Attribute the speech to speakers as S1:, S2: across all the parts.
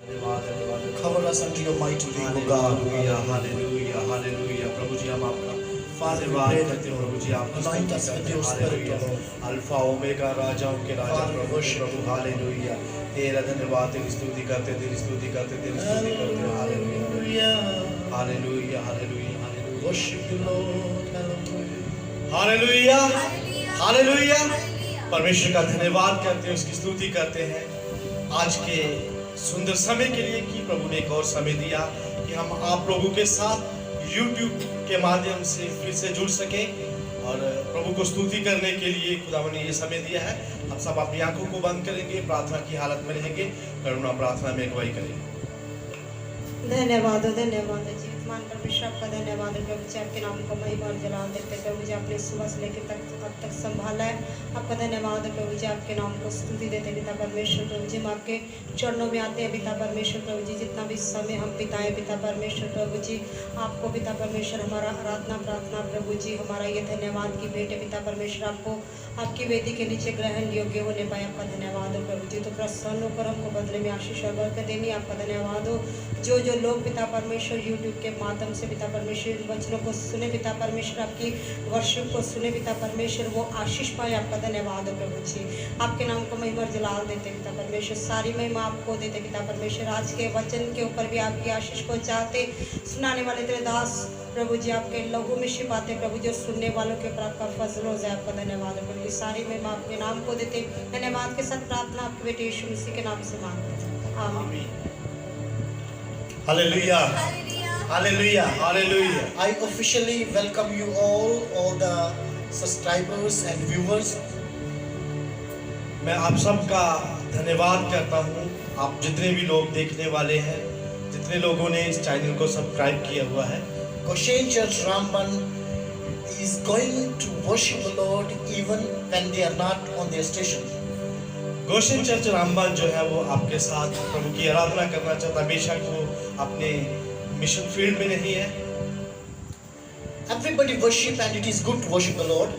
S1: Cover us under your mighty wing, O God.
S2: Hallelujah hallelujah प्रभु जी हम आपका
S1: Father, we
S2: धन्यवाद
S1: pray
S2: करते हैं प्रभु जी आपका
S1: anoint us with your spirit, O Lord.
S2: Alpha omega राजाओं के राजा
S1: Father,
S2: प्रभु
S1: worship
S2: प्रभु हालेलुया तेरा धन्यवाद तेरी स्तुति करते तेरी स्तुति करते तेरी स्तुति करते hallelujah hallelujah hallelujah hallelujah
S1: Worship you, Lord. Hallelujah.
S2: Hallelujah hallelujah परमेश्वर का धन्यवाद करते हैं उसकी स्तुति करते हैं आज के सुंदर समय के लिए कि प्रभु ने एक और समय दिया कि हम आप लोगों के साथ YouTube के माध्यम से फिर से जुड़ सके और प्रभु को स्तुति करने के लिए खुदावन ने ये समय दिया है। हम सब अपनी आंखों को बंद करेंगे, प्रार्थना की हालत में रहेंगे, करुणा प्रार्थना में अगुवाई करेंगे।
S3: धन्यवाद जीवितमान परमेश्वर आपका धन्यवाद है प्रभु जी, आपके नाम को महिमा और जलाल देते हैं प्रभु जी, आपने सुबह से लेकर तक अब तक संभाला है। आपका धन्यवाद है प्रभु जी, आपके नाम को स्तुति देते हैं पिता परमेश्वर प्रभु जी, हम आपके चरणों में आते हैं पिता परमेश्वर प्रभु जी, जितना भी समय हम बिताए पिता परमेश्वर प्रभु जी, आपको पिता परमेश्वर हमारा आराधना प्रार्थना प्रभु जी, हमारा ये धन्यवाद की भेंट पिता परमेश्वर आपको आपकी वेदी के नीचे ग्रहण योग्य होने पाए। आपका धन्यवाद हो प्रभु जी, तो प्रसन्न होकर हमको बदले में आशीष और बरकत देनी। आपका धन्यवाद हो जो लोग पिता परमेश्वर यूट्यूब के माध्यम से पिता परमेश्वर वचनों को सुने पिता परमेश्वर आपकी वर्शिप को सुने पिता परमेश्वर वो आशीष पाए। आपका धन्यवाद हो प्रभु जी, आपके नाम को महिमा और जलाल देते पिता परमेश्वर, सारी महिमा आपको देते पिता परमेश्वर। आज के वचन के ऊपर भी आपकी आशीष को चाहते, सुनाने वाले तेरे दास प्रभु जी आपके लहू में छिपाते प्रभु जो सुनने वालों के ऊपर आपका फजल हो जाए। आपका धन्यवाद है प्रभु, सारी महिमा आपके नाम को देते। धन्यवाद के साथ प्रार्थना आपके बेटे यीशु मसीह के नाम से मांगते हैं, आमीन।
S2: Hallelujah hallelujah hallelujah
S1: I officially welcome you all the subscribers and viewers.
S2: मैं आप सबका धन्यवाद करता हूँ, आप जितने भी लोग देखने वाले हैं, जितने लोगों ने इस चैनल को सब्सक्राइब किया हुआ है।
S1: Goshen Church Ramban is going to worship the Lord even when they are not on their station.
S2: Goshen church Ramban जो है वो आपके साथ प्रभु की आराधना करना चाहता है, बेशक वो अपने मिशन फील्ड में नहीं है।
S1: Everybody worship and it is good to worship the Lord.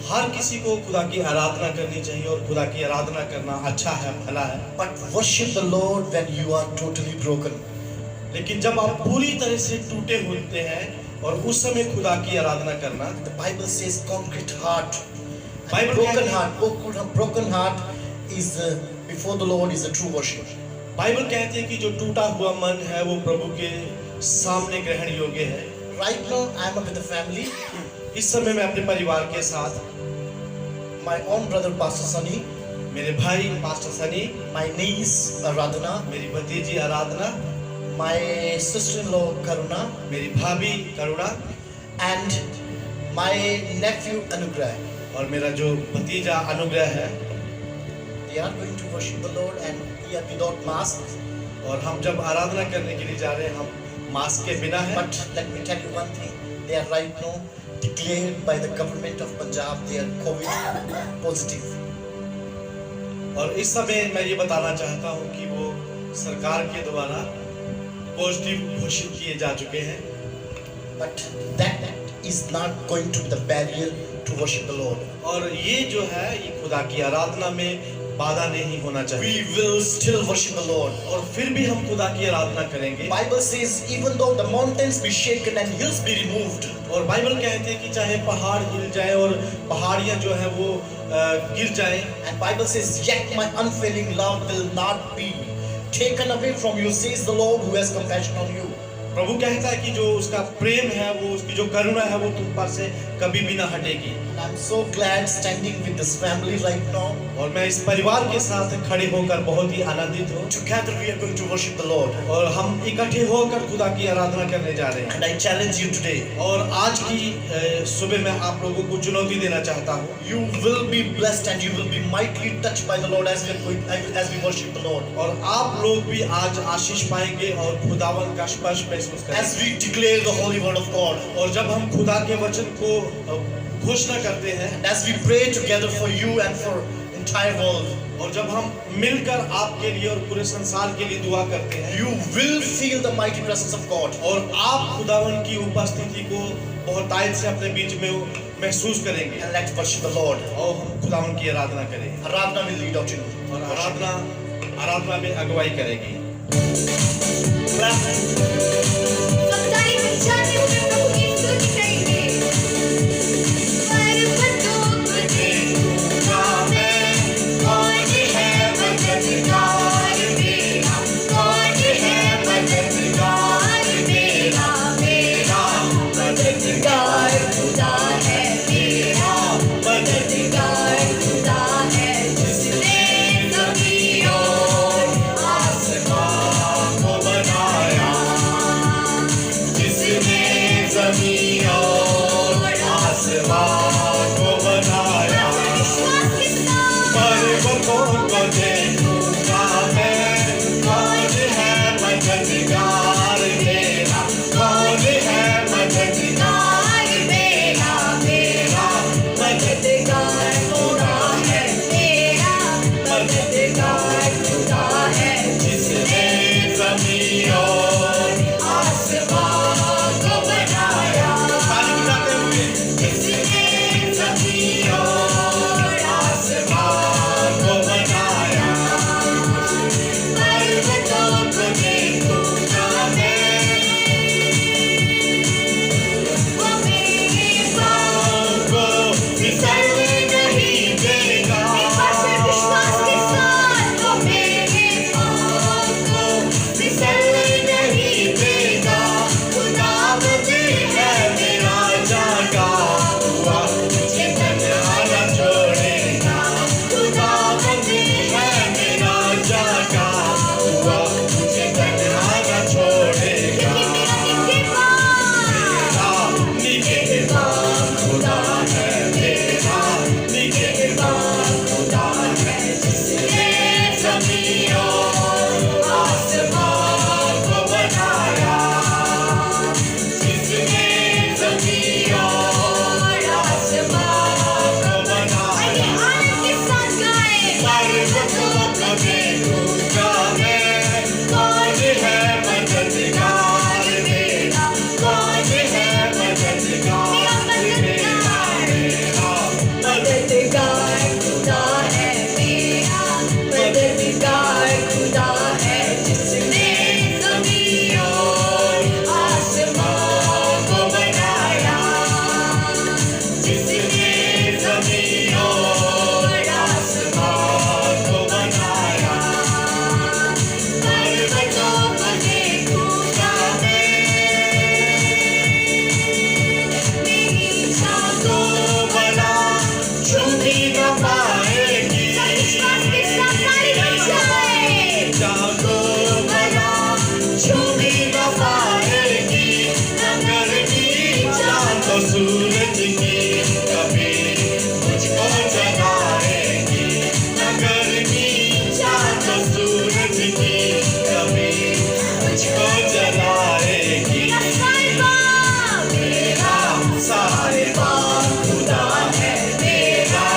S2: हर किसी को खुदा की आराधना करनी चाहिए और खुदा की आराधना करना अच्छा है, भला है।
S1: But worship the Lord when you are totally broken.
S2: लेकिन जब आप पूरी तरह से टूटे होते हैं और उस समय खुदा की आराधना करना,
S1: The Bible says contrite heart,
S2: Bible
S1: broken heart is before the Lord is a true worship.
S2: Bible कहती है कि जो टूटा हुआ मन है वो प्रभु के सामने ग्रहण योग्य है।
S1: Right now I am with the family.
S2: इस समय मैं अपने परिवार के साथ,
S1: My own brother Pastor Sunny,
S2: मेरे भाई pastor Sunny,
S1: my niece Aradhana,
S2: मेरी भतीजी आराधना,
S1: my sister-in-law Karuna,
S2: मेरी भाभी करुणा
S1: and my nephew Anugrah.
S2: और मेरा जो भतीजा अनुग्रह है।
S1: They are going to worship the Lord and we are without masks.
S2: और हम जब आराधना करने के लिए जा रहे हैं हम मास्क के बिना हैं।
S1: But let me tell you one thing, they are right now declared by the government of Punjab they are COVID positive.
S2: और इस समय मैं ये बताना चाहता हूँ कि वो सरकार के द्वारा पॉजिटिव घोषित किए जा चुके हैं।
S1: But that is not going to be the barrier to worship the Lord.
S2: और ये जो है ये खुदा की आराधना में बाधा नहीं होना चाहिए।
S1: We will still worship the Lord.
S2: और फिर भी हम खुदा की आराधना करेंगे।
S1: Bible says even though the mountains be shaken and hills be removed.
S2: और बाइबल कहते हैं कि चाहे पहाड़ हिल जाए और पहाड़ियां जो है वो गिर जाए।
S1: And Bible says yet my unfailing love will not be taken away from you, says the Lord who has compassion on you.
S2: प्रभु कहता है कि जो उसका प्रेम है वो उसकी जो करुणा है वो तुम पर से कभी भी ना हटेगी।
S1: I'm so glad standing with this family right now.
S2: और मैं इस परिवार के साथ खड़े होकर बहुत ही आनंदित हूँ।
S1: Together we are going to worship the Lord.
S2: और हम इकट्ठे होकर खुदा की आराधना करने जा रहे हैं।
S1: And I challenge you today.
S2: और आज की सुबह मैं आप लोगों को चुनौती देना चाहता हूँ।
S1: You will be blessed and you will be mightily touched by the Lord as we worship the Lord.
S2: और आप लोग भी आज आशीष पाएंगे और खुदावन का स्पर्श महसूस करेंगे।
S1: As we declare the holy word of God.
S2: और जब हम खुदा के वचन को घोषणा करते हैं,
S1: And as we pray together for you and for entire world.
S2: और जब हम मिलकर आपके लिए और पूरे संसार के लिए दुआ करते हैं,
S1: You will feel the mighty presence of God.
S2: और आप खुदावन की उपस्थिति को बहुत तायद से अपने बीच में महसूस करेंगे।
S1: And let's worship the Lord.
S2: और हम खुदावन की आराधना करेंगे।
S1: Aradhana will lead out in
S2: और आराधना में अगुवाई करेगी।
S4: सब ताली बजाते हुए प्रभु की स्तुति करेंगे। पर्वतों को देखूंगा मैं, कौन है मददगार मेरा, कौन है मददगार मेरा, मेरा मददगार खुदा है, मेरा मददगार खुदा है, जिसने ज़मीन और आसमान को बनाया,
S2: जिसने ज़मीन और आसमान को बनाया।
S4: विश्वास के साथ
S2: पर्वतों को देखूंगा मैं, कौन है मददगार मेरा, कौन है मददगार
S4: मेरा, मेरा मददगार खुदा है, मेरा मददगार खुदा है,
S2: जिसने ज़मीन और
S4: आसमान को बनाया,
S2: ताली बजाते हुए
S4: जिसने ज़मीन और
S2: आसमान को बनाया।
S4: पर्वतों को देखूंगा मैं, वो मेरे पाँव
S2: को फिसलने नहीं देगा,
S4: एक बार फिर विश्वास के साथ, वो मेरे पाँव को फिसलने नहीं देगा, खुदावंद
S2: है मेरा जागा हुआ, मुझे तन्हा न छोड़ेगा।
S4: खुदावंद
S2: है मेरा जागा हुआ, मुझे तन्हा न छोड़ेगा।
S4: मेरा निगहबान,
S2: मेरा निगहबान खुदा है, मेरा निगहबान खुदा है, जिसने ज़मीन और आसमान को बनाया, जिसने ज़मीन और आसमान को
S4: आइए
S2: बनाया।
S4: आनंद के साथ गाएं।
S2: पर्वतों को देखूंगा मैं, कौन है मददगार मेरा, कौन है मददगार मेरा, मेरा
S4: मददगार खुदा है, मेरा मददगार खुदा है, जिसने ज़मीन और आसमान को बनाया,
S2: जिसने ज़मीन और आसमान को बनाया।
S4: पर्वतों को देखूंगा मैं, मेरी
S2: तो
S4: छातों
S2: बना छू भी न पाएगी,
S4: विश्वास के साथ ताली बजाएं।
S2: जागो बना छू भी न पाएगी, न गर्मी चाँद और सूरज की कभी मुझको जलाएगी, न गर्मी चाँद और सूरज की कभी मुझको जलाएगी।
S4: मेरा
S2: मेरा साहिबा खुदा है, मेरा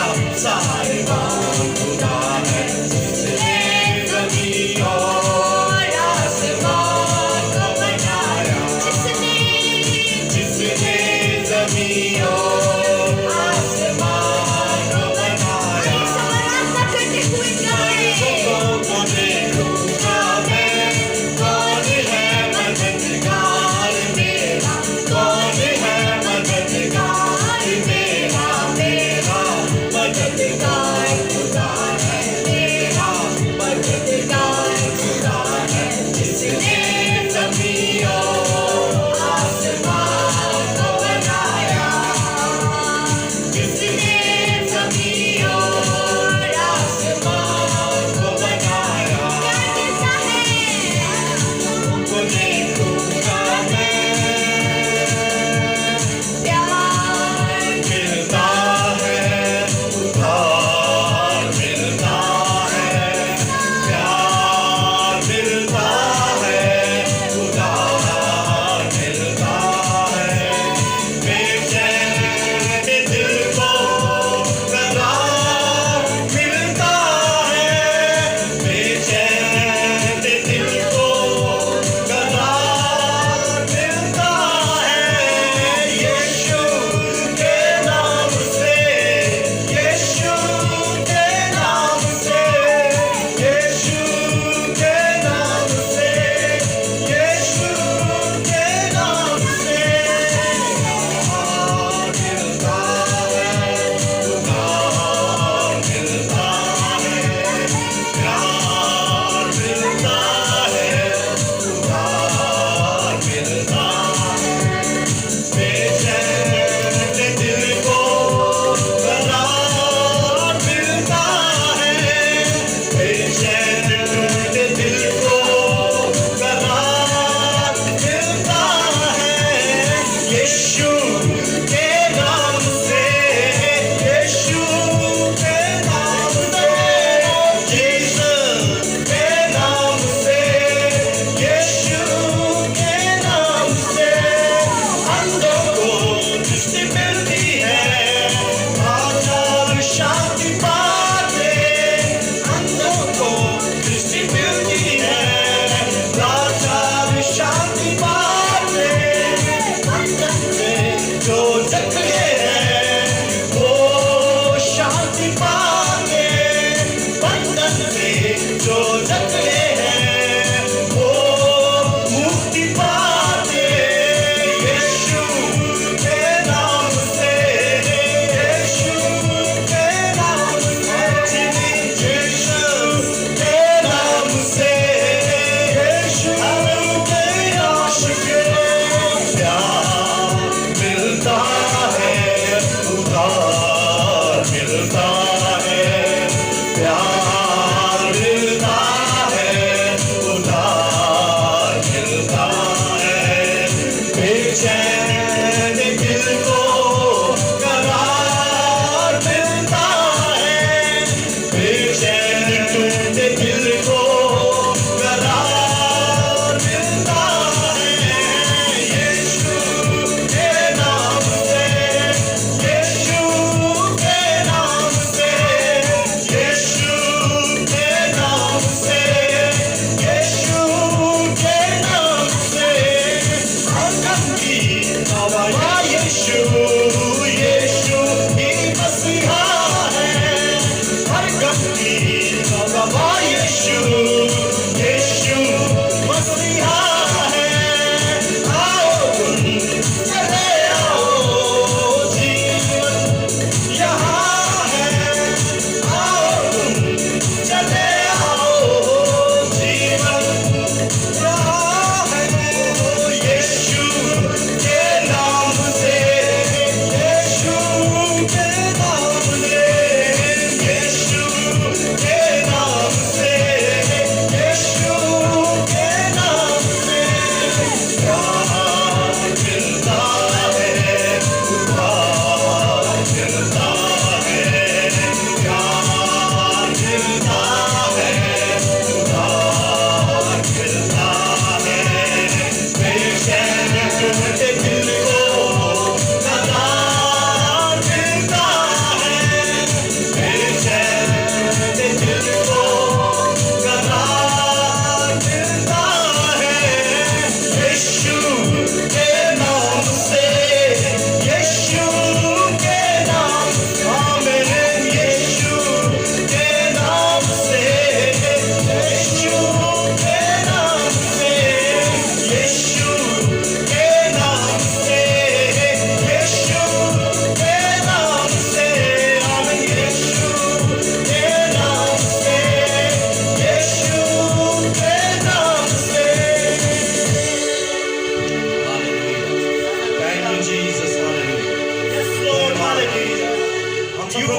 S2: साहिबा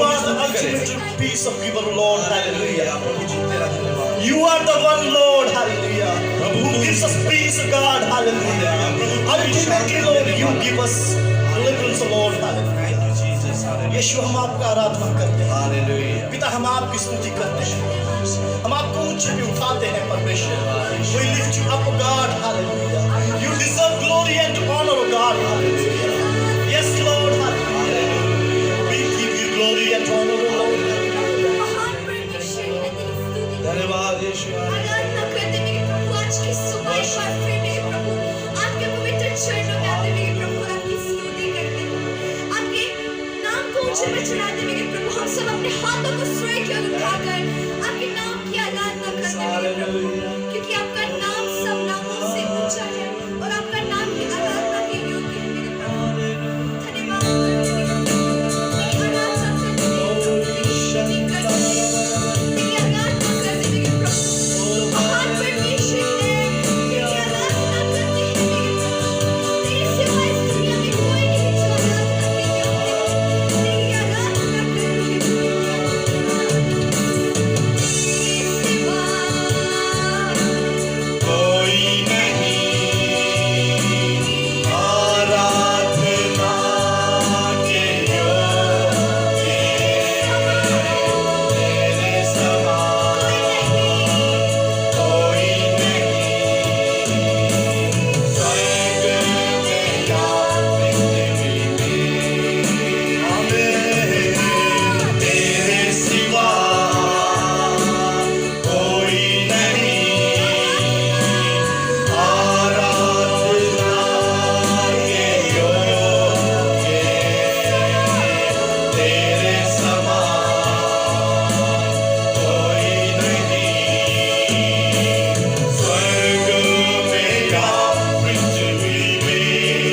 S1: are the ultimate peace of giver, Lord. Hallelujah. You are the one, Lord. Hallelujah. Who gives us peace, God. Hallelujah. Ultimately, Lord, you give us deliverance, Lord. Hallelujah. यीशु हम आपका आराधना करते हैं पिता हम आपकी स्तुति करते हैं हम आपको ऊंचे पे उठाते हैं परमेश्वर we lift you up God hallelujah you deserve glory and honor God hallelujah yes Lord hallelujah we give you glory and honor Lord
S4: महान परमेश्वर है तेरी स्तुति
S2: धन्यवाद यीशु
S4: आराधना करते मेरे प्रभु आज की सुबह एक बार फिर मेरे प्रभु आपके पवित्र चरणों में आते मेरे प्रभु आपकी स्तुति करते हैं आपके नाम को ऊंचे में चढ़ाते मेरे प्रभु हम सब अपने हाथों को स्वर की ओर उठाकर आपके नाम की आराधना करते मेरे प्रभु क्योंकि आपका नाम सब नामों से ऊंचा है और आपका नाम की आराधना के योग्य है मेरे प्रभु धन्यवाद तेरी आराधना करते तेरी स्तुति करते तेरी आराधना करते मेरे प्रभु महान परमेश्वर है तेरी आराधना करते हैं मेरे प्रभु तेरे सिवा इस दुनिया में कोई नहीं जो आराधना के योग्य है तेरी आराधना करते तेरे सिवा
S2: कोई नहीं आराधना के योग्य तेरे समान कोई नहीं स्वर्ग में या पृथ्वी में तेरे सिवा कोई नहीं आराधना के योग्य तेरे समान कोई नहीं स्वर्ग में या पृथ्वी में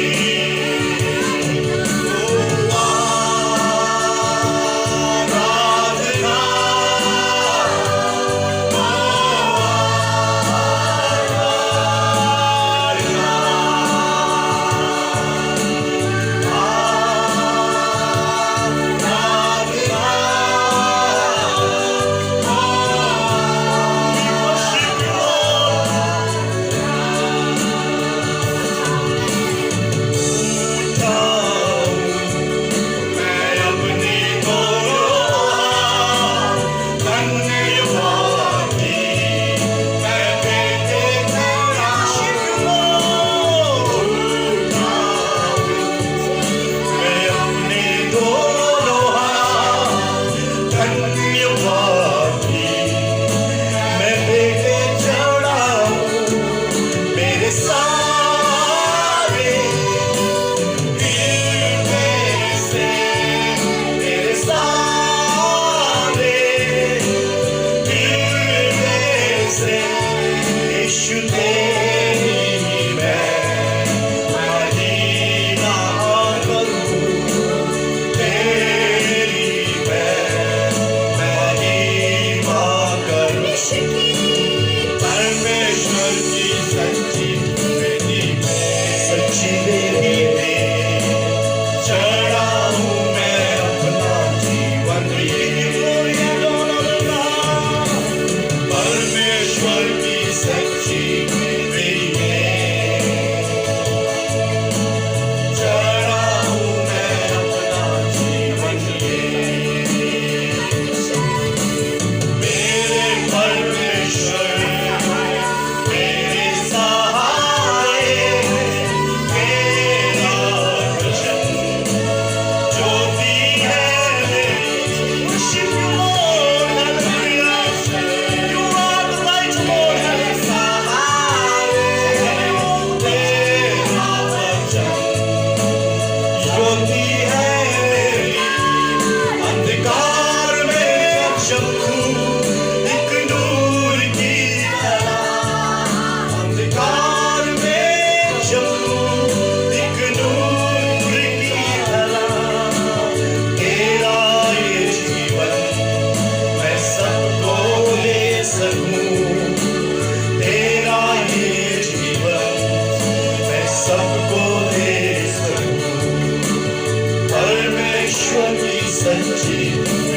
S1: सच्ची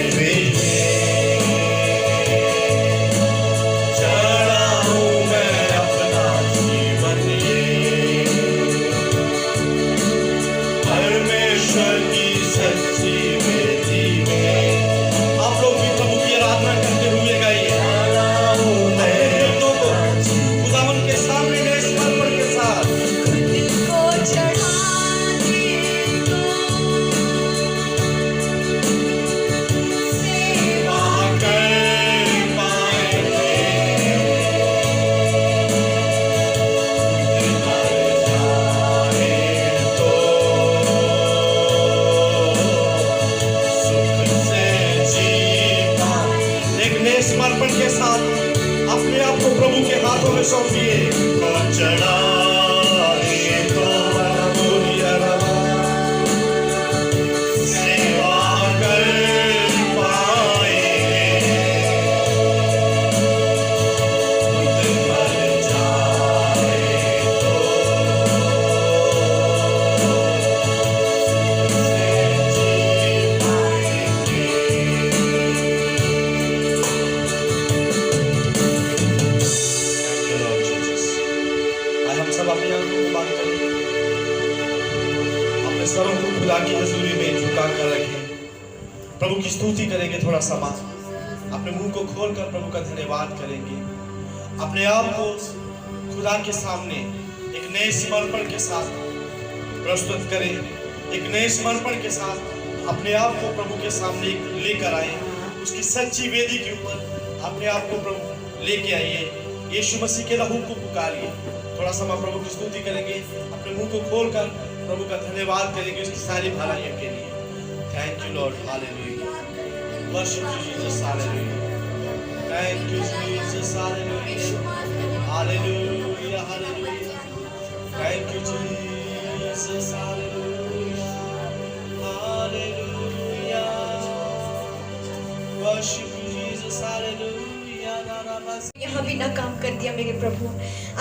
S2: समर्पण के साथ अपने आप को प्रभु के हाथों में सौंपिए।
S1: और चढ़ाए तो सेवा कर पाएंगे, खुद मर जाए तो जी पाएंगे।
S2: Thank you, Lord Jesus. आज हम सब अपने आंखों को बंद करें, अपने सरों को खुदा की हजूरी में झुका कर रखें, प्रभु की स्तुति करेंगे। थोड़ा समय अपने मुंह को खोलकर प्रभु का धन्यवाद करेंगे। अपने आप को खुदा के सामने एक नए समर्पण के साथ प्रस्तुत करें। एक नए समर्पण के साथ अपने आप को प्रभु के सामने लेकर आए। उसकी सच्ची वेदी के ऊपर अपने आप को प्रभु लेके आइए। यीशु मसीह के लहू को पुकारिए। थोड़ा समय प्रभु की स्तुति करेंगे, अपने मुंह को खोलकर प्रभु का धन्यवाद करेंगे उसकी सारी भलाइयों के लिए। Thank you Lord, hallelujah. Worship you Jesus, hallelujah. Thank you Jesus, hallelujah, hallelujah, hallelujah. Thank you Jesus, hallelujah, hallelujah. Worship you Jesus, hallelujah.
S4: यहाँ भी ना काम कर दिया मेरे प्रभु,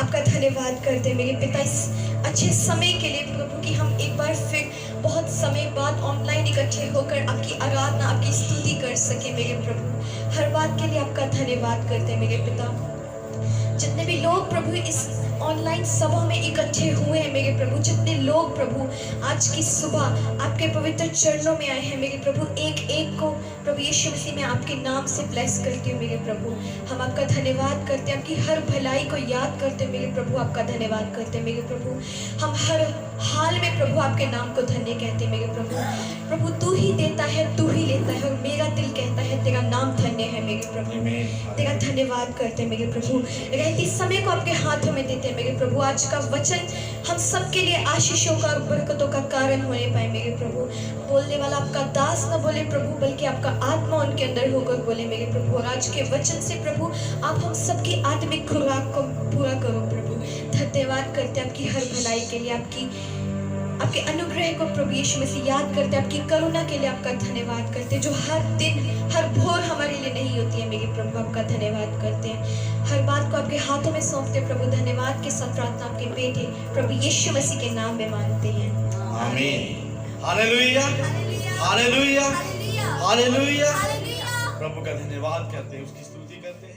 S4: आपका धन्यवाद करते हैं मेरे पिता इस अच्छे समय के लिए प्रभु कि हम एक बार फिर बहुत समय बाद ऑनलाइन इकट्ठे होकर आपकी आराधना आपकी स्तुति कर सके मेरे प्रभु। हर बात के लिए आपका धन्यवाद करते हैं मेरे पिता। जितने भी लोग प्रभु इस ऑनलाइन सभा में इकट्ठे हुए हैं मेरे प्रभु, जितने लोग प्रभु आज की सुबह आपके पवित्र चरणों में आए हैं मेरे प्रभु, एक एक को प्रभु यीशु मसीह मैं आपके नाम से ब्लेस करती हूँ मेरे प्रभु। हम आपका धन्यवाद करते हैं, आपकी हर भलाई को याद करते हैं मेरे प्रभु, आपका धन्यवाद करते हैं मेरे प्रभु। हम हर हाल में प्रभु आपके नाम को धन्य कहते हैं मेरे प्रभु। प्रभु तू ही देता है, तू ही लेता है, और मेरा दिल कहता है तेरा नाम धन्य है मेरे प्रभु। तेरा धन्यवाद करते हैं मेरे प्रभु। रहती समय को आपके हाथों में देते हैं मेरे प्रभु। आज का वचन हम सबके लिए आशीषों का, बरकतों का कारण होने पाए मेरे प्रभु। बोलने वाला आपका दास न बोले प्रभु, बल्कि आपका आत्मा उनके अंदर होकर बोले मेरे प्रभु। और आज के वचन से प्रभु आप हम सबकी आत्मिक खुराक को पूरा करो प्रभु। धन्यवाद करते हैं आपकी हर भलाई के लिए, आपके अनुग्रह को प्रभु यीशु मसीह याद करते हैं, आपकी करुणा के लिए आपका धन्यवाद करते हैं, जो हर दिन हर भोर हमारे लिए नहीं होती है मेरे प्रभु। आपका धन्यवाद करते हैं, हर बात को आपके हाथों में सौंपते हैं प्रभु। धन्यवाद के साथ प्रार्थना आपके बेटे प्रभु यीशु मसीह के नाम में मांगते हैं,
S2: आमीन। Hallelujah, hallelujah, hallelujah. प्रभु का धन्यवाद करते हैं, उसकी स्तुति करते हैं।